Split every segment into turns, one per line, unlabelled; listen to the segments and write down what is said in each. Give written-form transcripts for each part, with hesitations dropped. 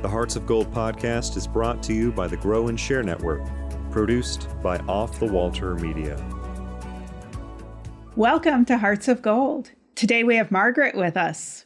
The Hearts of Gold podcast is brought to you by the Grow and Share Network, produced by Off the Walter Media.
Welcome to Hearts of Gold. Today we have Margaret with us.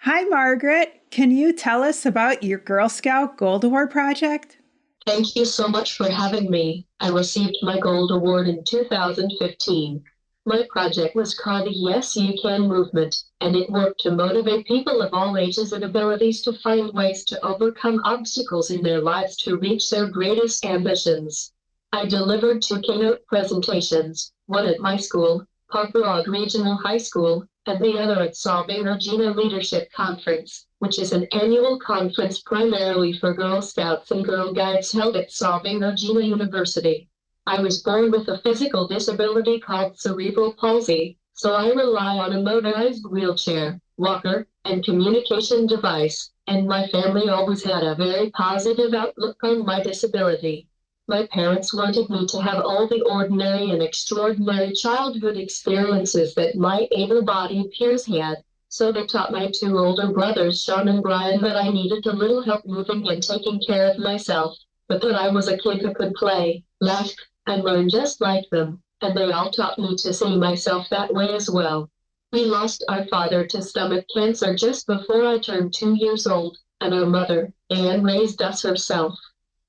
Hi, Margaret. Can you tell us about your Girl Scout Gold Award project?
Thank you so much for having me. I received my Gold Award in 2015. My project was called the Yes You Can movement, and it worked to motivate people of all ages and abilities to find ways to overcome obstacles in their lives to reach their greatest ambitions. I delivered 2 keynote presentations, one at my school, Parker Regional High School, and the other at Solving Regina Leadership Conference, which is an annual conference primarily for Girl Scouts and Girl Guides held at Solving Regina University. I was born with a physical disability called cerebral palsy, so I rely on a motorized wheelchair, walker, and communication device, and my family always had a very positive outlook on my disability. My parents wanted me to have all the ordinary and extraordinary childhood experiences that my able-bodied peers had, so they taught my 2 older brothers, Sean and Brian, that I needed a little help moving and taking care of myself, but that I was a kid who could play, laugh, and learn just like them, and they all taught me to see myself that way as well. We lost our father to stomach cancer just before I turned 2 years old, and our mother, Anne, raised us herself.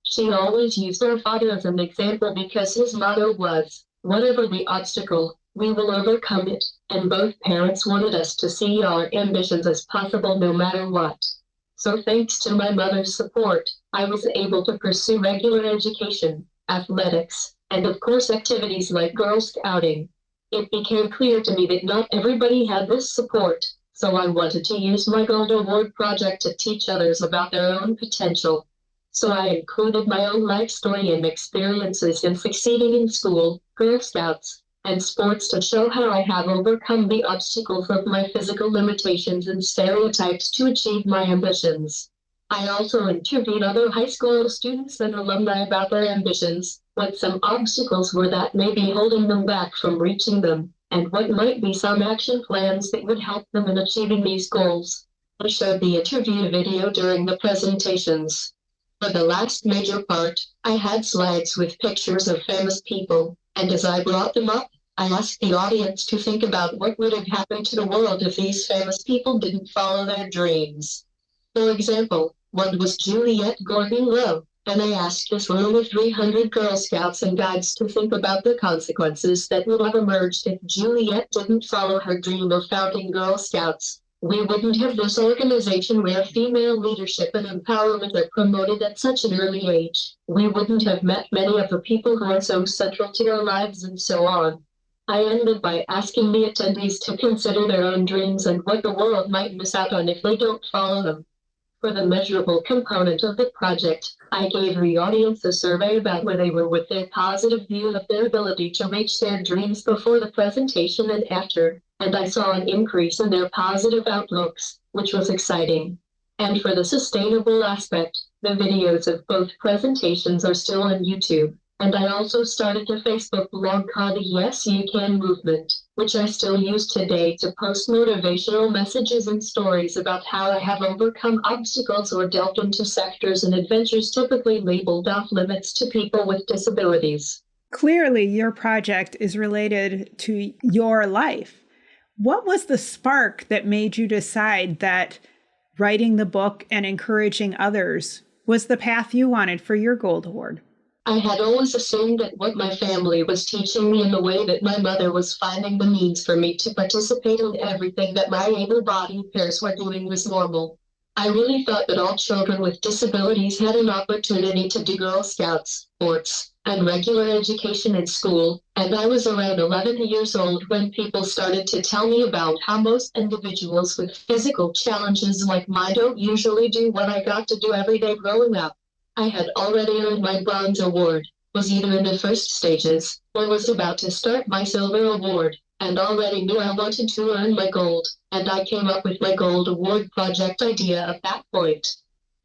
She always used our father as an example because his motto was, "Whatever the obstacle, we will overcome it," and both parents wanted us to see our ambitions as possible no matter what. So thanks to my mother's support, I was able to pursue regular education, athletics, and of course activities like Girl Scouting. It became clear to me that not everybody had this support, so I wanted to use my Gold Award project to teach others about their own potential. So I included my own life story and experiences in succeeding in school, Girl Scouts, and sports to show how I have overcome the obstacles of my physical limitations and stereotypes to achieve my ambitions. I also interviewed other high school students and alumni about their ambitions, what some obstacles were that may be holding them back from reaching them, and what might be some action plans that would help them in achieving these goals. I showed the interview video during the presentations. For the last major part, I had slides with pictures of famous people, and as I brought them up, I asked the audience to think about what would have happened to the world if these famous people didn't follow their dreams. For example, one was Juliette Gordon-Lowe, and I asked this room of 300 Girl Scouts and Guides to think about the consequences that would have emerged if Juliette didn't follow her dream of founding Girl Scouts. We wouldn't have this organization where female leadership and empowerment are promoted at such an early age. We wouldn't have met many of the people who are so central to our lives and so on. I ended by asking the attendees to consider their own dreams and what the world might miss out on if they don't follow them. For the measurable component of the project, I gave the audience a survey about where they were with their positive view of their ability to reach their dreams before the presentation and after, and I saw an increase in their positive outlooks, which was exciting. And for the sustainable aspect, the videos of both presentations are still on YouTube. And I also started a Facebook blog called the Yes You Can movement, which I still use today to post motivational messages and stories about how I have overcome obstacles or delved into sectors and adventures typically labeled off limits to people with disabilities.
Clearly, your project is related to your life. What was the spark that made you decide that writing the book and encouraging others was the path you wanted for your Gold Award?
I had always assumed that what my family was teaching me and the way that my mother was finding the means for me to participate in everything that my able-bodied peers were doing was normal. I really thought that all children with disabilities had an opportunity to do Girl Scouts, sports, and regular education in school, and I was around 11 years old when people started to tell me about how most individuals with physical challenges like mine don't usually do what I got to do every day growing up. I had already earned my Bronze Award, was either in the first stages, or was about to start my Silver Award, and already knew I wanted to earn my Gold, and I came up with my Gold Award project idea at that point.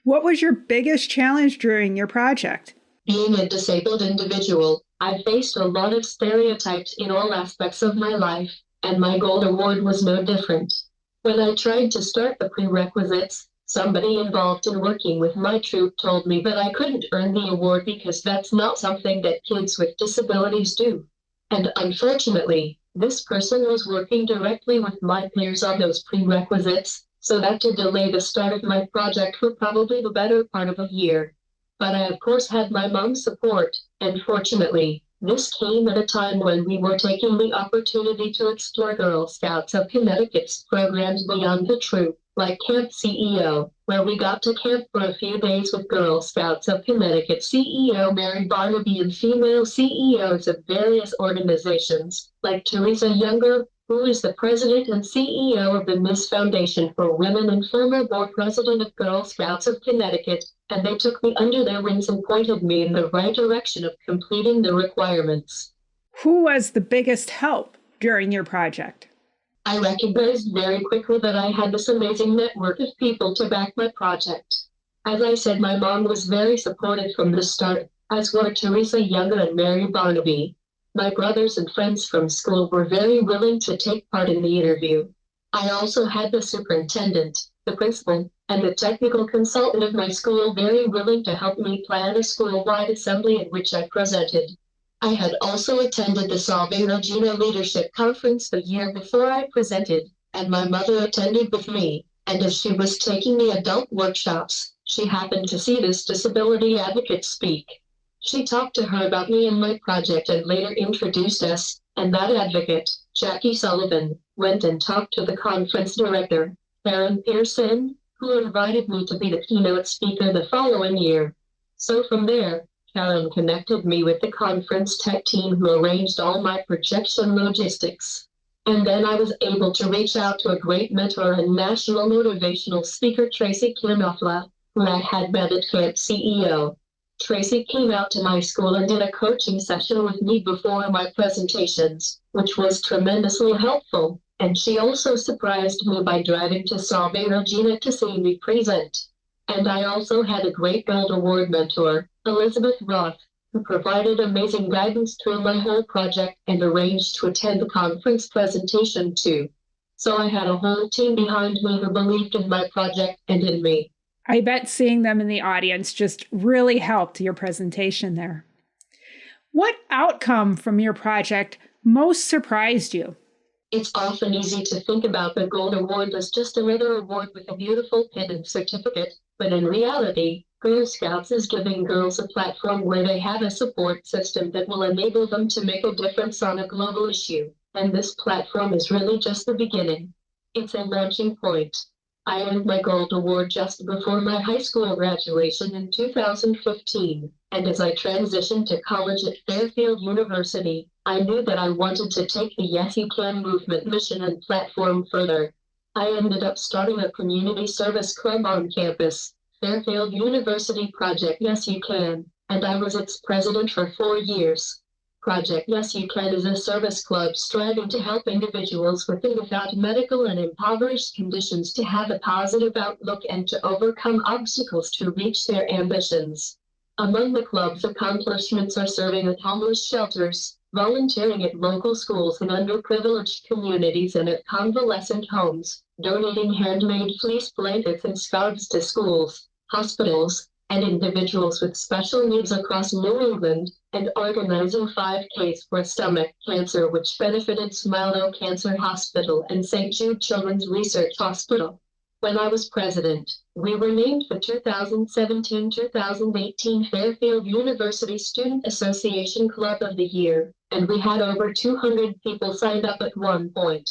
What was your biggest challenge during your project?
Being a disabled individual, I faced a lot of stereotypes in all aspects of my life, and my Gold Award was no different. When I tried to start the prerequisites, Somebody involved in working with my troupe told me that I couldn't earn the award because that's not something that kids with disabilities do. And unfortunately, this person was working directly with my peers on those prerequisites, so that to delay the start of my project for probably the better part of a year. But I of course had my mom's support, and fortunately, this came at a time when we were taking the opportunity to explore Girl Scouts of Connecticut's programs beyond the troop, like Camp CEO, where we got to camp for a few days with Girl Scouts of Connecticut CEO Mary Barnaby and female CEOs of various organizations, like Teresa Younger, who is the president and CEO of the Miss Foundation for Women and former board president of Girl Scouts of Connecticut, and they took me under their wings and pointed me in the right direction of completing the requirements.
Who was the biggest help during your project?
I recognized very quickly that I had this amazing network of people to back my project. As I said, my mom was very supportive from the start, as were Teresa Younger and Mary Barnaby. My brothers and friends from school were very willing to take part in the interview. I also had the superintendent, the principal, and the technical consultant of my school very willing to help me plan a school-wide assembly at which I presented. I had also attended the Solving Regina Leadership Conference the year before I presented, and my mother attended with me, and as she was taking the adult workshops, she happened to see this disability advocate speak. She talked to her about me and my project and later introduced us, and that advocate, Jackie Sullivan, went and talked to the conference director, Karen Pearson, who invited me to be the keynote speaker the following year. So from there, Karen connected me with the conference tech team who arranged all my projection logistics. And then I was able to reach out to a great mentor and national motivational speaker, Tracy Kirnofla, who I had met at Camp CEO. Tracy came out to my school and did a coaching session with me before my presentations, which was tremendously helpful, and she also surprised me by driving to Solvay Regina to see me present. And I also had a great Gold Award mentor, Elizabeth Roth, who provided amazing guidance through my whole project and arranged to attend the conference presentation too. So I had a whole team behind me who believed in my project and in me.
I bet seeing them in the audience just really helped your presentation there. What outcome from your project most surprised you?
It's often easy to think about the Gold Award as just another award with a beautiful pin and certificate, but in reality, Girl Scouts is giving girls a platform where they have a support system that will enable them to make a difference on a global issue, and this platform is really just the beginning. It's a launching point. I earned my Gold Award just before my high school graduation in 2015, and as I transitioned to college at Fairfield University, I knew that I wanted to take the Yes You Can movement mission and platform further. I ended up starting a community service club on campus, Fairfield University Project Yes You Can, and I was its president for 4 years. Project Yes You Can is a service club striving to help individuals with and without medical and impoverished conditions to have a positive outlook and to overcome obstacles to reach their ambitions. Among the club's accomplishments are serving at homeless shelters, volunteering at local schools in underprivileged communities and at convalescent homes, donating handmade fleece blankets and scarves to schools, hospitals, and individuals with special needs across New England, and organizing 5Ks for stomach cancer, which benefited Smile Cancer Hospital and St. Jude Children's Research Hospital. When I was president, we were named the 2017-2018 Fairfield University Student Association Club of the Year, and we had over 200 people signed up at one point.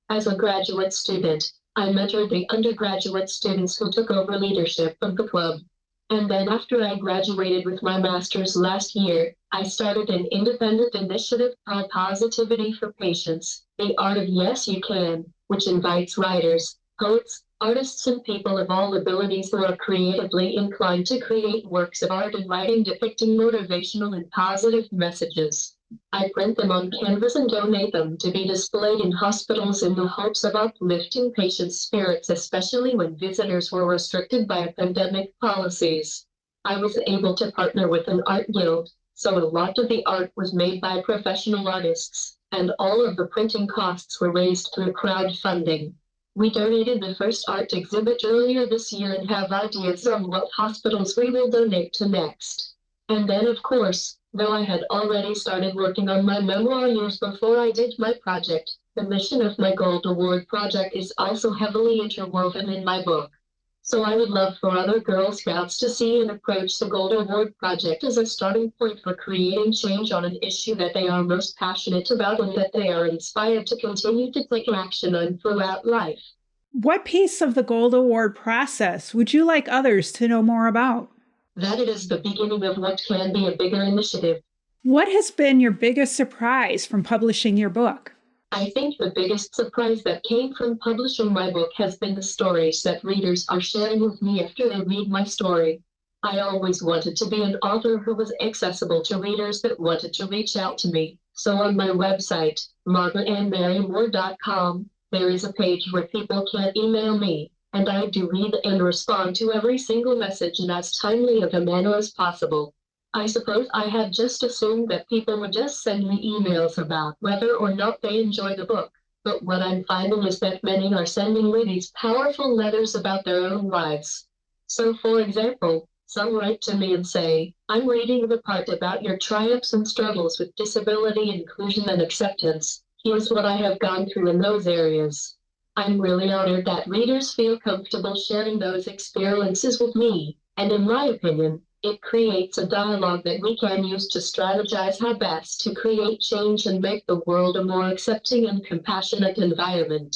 As a graduate student, I mentored the undergraduate students who took over leadership of the club. And then after I graduated with my master's last year, I started an independent initiative called Positivity for Patients, the Art of Yes You Can, which invites writers, poets, artists, and people of all abilities who are creatively inclined to create works of art and writing depicting motivational and positive messages. I print them on canvas and donate them to be displayed in hospitals in the hopes of uplifting patients' spirits, especially when visitors were restricted by pandemic policies. I was able to partner with an art guild, so a lot of the art was made by professional artists, and all of the printing costs were raised through crowdfunding. We donated the first art exhibit earlier this year and have ideas on what hospitals we will donate to next. And then, of course, though I had already started working on my memoir years before I did my project, the mission of my Gold Award project is also heavily interwoven in my book. So I would love for other Girl Scouts to see and approach the Gold Award project as a starting point for creating change on an issue that they are most passionate about and that they are inspired to continue to take action on throughout life.
What piece of the Gold Award process would you like others to know more about?
That it is the beginning of what can be a bigger initiative.
What has been your biggest surprise from publishing your book?
I think the biggest surprise that came from publishing my book has been the stories that readers are sharing with me after they read my story. I always wanted to be an author who was accessible to readers that wanted to reach out to me. So on my website, margaretannemarymore.com, there is a page where people can email me, and I do read and respond to every single message in as timely of a manner as possible. I suppose I had just assumed that people would just send me emails about whether or not they enjoy the book. But what I'm finding is that many are sending me these powerful letters about their own lives. So, for example, some write to me and say, I'm reading the part about your triumphs and struggles with disability inclusion and acceptance. Here's what I have gone through in those areas. I'm really honored that readers feel comfortable sharing those experiences with me, and in my opinion, it creates a dialogue that we can use to strategize how best to create change and make the world a more accepting and compassionate environment.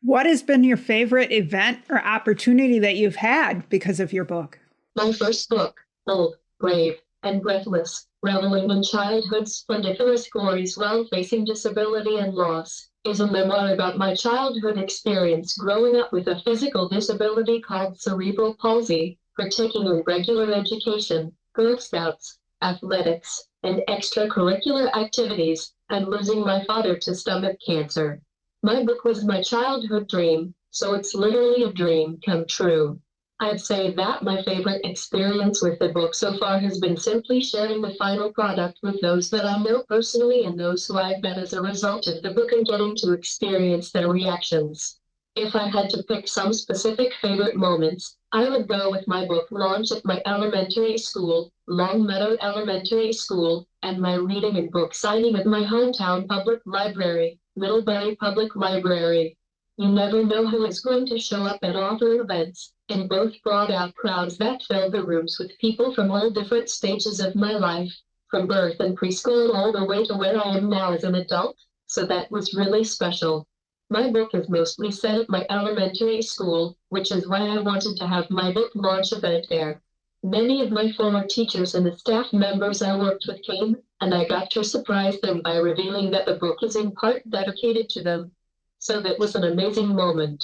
What has been your favorite event or opportunity that you've had because of your book?
My first book, Bold, Brave, and Breathless, reveling in childhood's splendiferous glories while facing disability and loss, is a memoir about my childhood experience growing up with a physical disability called cerebral palsy, partaking in regular education, Girl Scouts, athletics, and extracurricular activities, and losing my father to stomach cancer. My book was my childhood dream, so it's literally a dream come true. I'd say that my favorite experience with the book so far has been simply sharing the final product with those that I know personally and those who I've met as a result of the book and getting to experience their reactions. If I had to pick some specific favorite moments, I would go with my book launch at my elementary school, Long Meadow Elementary School, and my reading and book signing at my hometown public library, Middlebury Public Library. You never know who is going to show up at author events, and both brought out crowds that filled the rooms with people from all different stages of my life, from birth and preschool all the way to where I am now as an adult, so that was really special. My book is mostly set at my elementary school, which is why I wanted to have my book launch event there. Many of my former teachers and the staff members I worked with came, and I got to surprise them by revealing that the book is in part dedicated to them. So that was an amazing moment.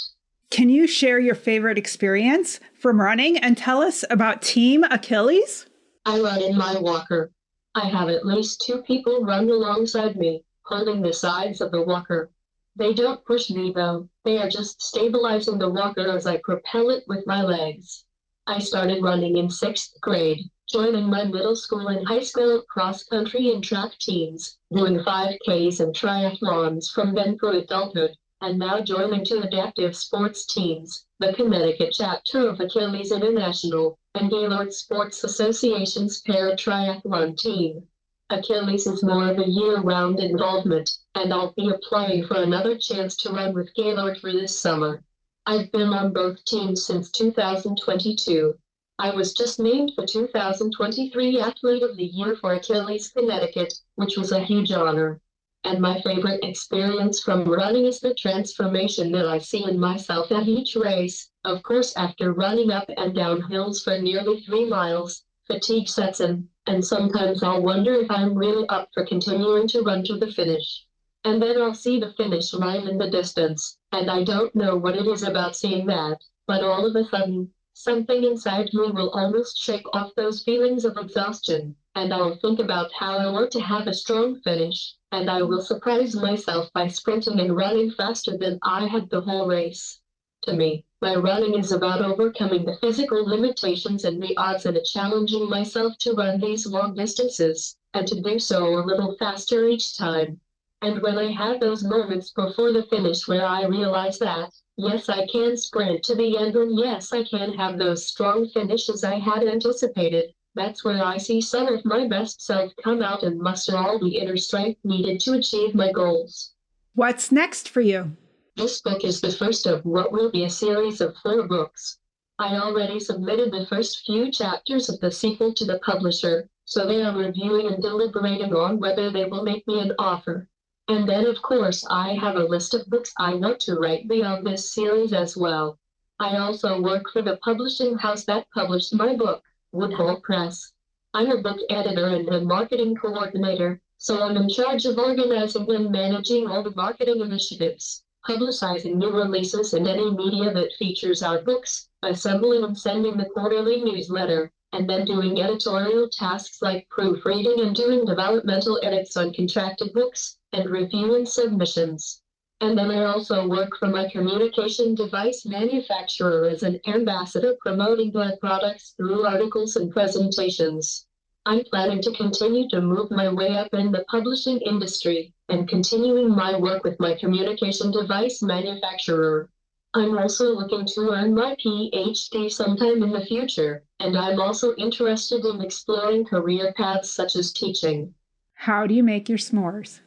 Can you share your favorite experience from running and tell us about Team Achilles?
I run in my walker. I have at least two people run alongside me, holding the sides of the walker. They don't push me though, they are just stabilizing the walker as I propel it with my legs. I started running in 6th grade, joining my middle school and high school cross-country and track teams, doing 5Ks and triathlons from then through adulthood, and now joining two adaptive sports teams, the Connecticut chapter of Achilles International, and Gaylord Sports Association's para-triathlon team. Achilles is more of a year-round involvement, and I'll be applying for another chance to run with Gaylord for this summer. I've been on both teams since 2022. I was just named the 2023 Athlete of the Year for Achilles Connecticut, which was a huge honor. And my favorite experience from running is the transformation that I see in myself at each race. Of course, after running up and down hills for nearly 3 miles, fatigue sets in, and sometimes I'll wonder if I'm really up for continuing to run to the finish. And then I'll see the finish line in the distance, and I don't know what it is about seeing that, but all of a sudden, something inside me will almost shake off those feelings of exhaustion, and I'll think about how I want to have a strong finish, and I will surprise myself by sprinting and running faster than I had the whole race. To me, my running is about overcoming the physical limitations and the odds and challenging myself to run these long distances, and to do so a little faster each time. And when I had those moments before the finish where I realized that, yes, I can sprint to the end, and yes, I can have those strong finishes I had anticipated, that's where I see some of my best self come out and muster all the inner strength needed to achieve my goals.
What's next for you?
This book is the first of what will be a series of 4 books. I already submitted the first few chapters of the sequel to the publisher, so they are reviewing and deliberating on whether they will make me an offer. And then, of course, I have a list of books I want to write beyond this series as well. I also work for the publishing house that published my book, Woodhull Press. I'm a book editor and a marketing coordinator, so I'm in charge of organizing and managing all the marketing initiatives, publicizing new releases and any media that features our books, assembling and sending the quarterly newsletter, and then doing editorial tasks like proofreading and doing developmental edits on contracted books, and reviewing submissions. And then I also work for my communication device manufacturer as an ambassador promoting my products through articles and presentations. I'm planning to continue to move my way up in the publishing industry and continuing my work with my communication device manufacturer. I'm also looking to earn my PhD sometime in the future, and I'm also interested in exploring career paths such as teaching.
How do you make your s'mores?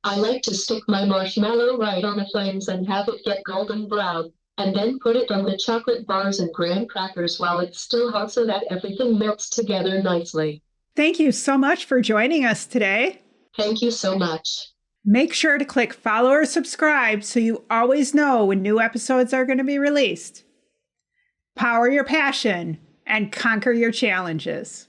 I like to stick my marshmallow right on the flames and have it get golden brown, and then put it on the chocolate bars and graham crackers while it's still hot so that everything melts together nicely.
Thank you so much for joining us today.
Thank you so much.
Make sure to click follow or subscribe so you always know when new episodes are going to be released. Power your passion and conquer your challenges.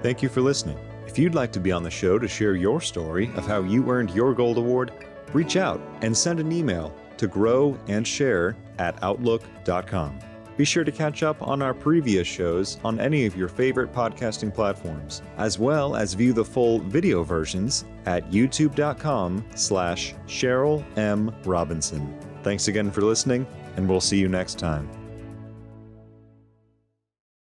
Thank you for listening. If you'd like to be on the show to share your story of how you earned your Gold Award, reach out and send an email to growandsshare@outlook.com. Be sure to catch up on our previous shows on any of your favorite podcasting platforms, as well as view the full video versions at youtube.com/Cheryl M. Robinson. Thanks again for listening, and we'll see you next time.